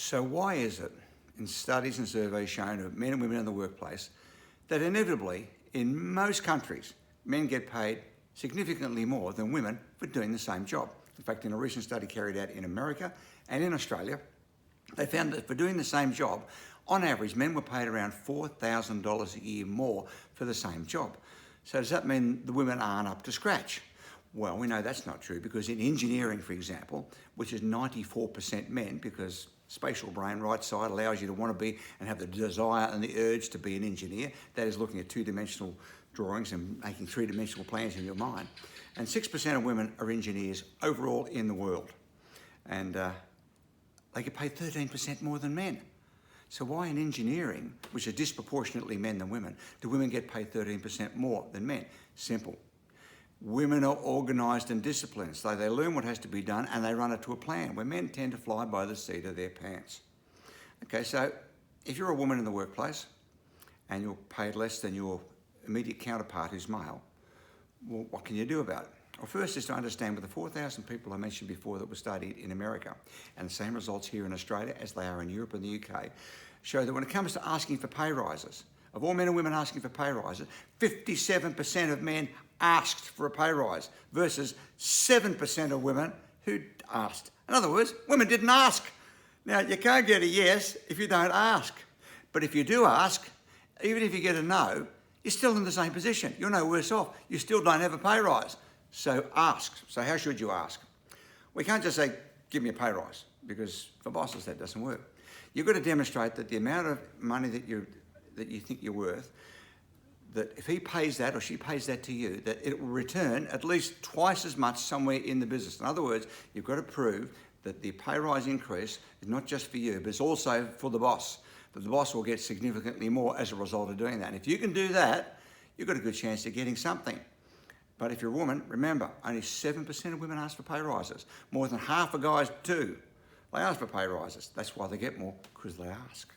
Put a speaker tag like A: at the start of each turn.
A: So why is it, in studies and surveys shown of men and women in the workplace, that inevitably, in most countries, men get paid significantly more than women for doing the same job? In fact, in a recent study carried out in America and in Australia, they found that for doing the same job, on average, men were paid around $4,000 a year more for the same job. So does that mean the women aren't up to scratch? Well, we know that's not true, because in engineering, for example, which is 94% men, because spatial brain, right side, allows you to want to be and have the desire and the urge to be an engineer. That is looking at two-dimensional drawings and making three-dimensional plans in your mind. And 6% of women are engineers overall in the world. And they get paid 13% more than men. So why in engineering, which is disproportionately men than women, do women get paid 13% more than men? Simple. Women are organised and disciplined, so they learn what has to be done and they run it to a plan, where men tend to fly by the seat of their pants. Okay, so if you're a woman in the workplace and you're paid less than your immediate counterpart who's male, well, what can you do about it? Well, first is to understand with the 4,000 people I mentioned before that were studied in America, and the same results here in Australia as they are in Europe and the UK, show that when it comes to asking for pay rises, of all men and women asking for pay rises, 57% of men asked for a pay rise versus 7% of women who asked. In other words, women didn't ask. Now, you can't get a yes if you don't ask. But if you do ask, even if you get a no, you're still in the same position. You're no worse off. You still don't have a pay rise. So ask. So how should you ask? We can't just say, give me a pay rise, because for bosses that doesn't work. You've got to demonstrate that the amount of money that you think you're worth, that if he pays that or she pays that to you, that it will return at least twice as much somewhere in the business. In other words, you've got to prove that the pay rise increase is not just for you, but it's also for the boss, that the boss will get significantly more as a result of doing that. And if you can do that, you've got a good chance of getting something. But if you're a woman, remember, only 7% of women ask for pay rises. More than half of guys do. They ask for pay rises. That's why they get more, because they ask.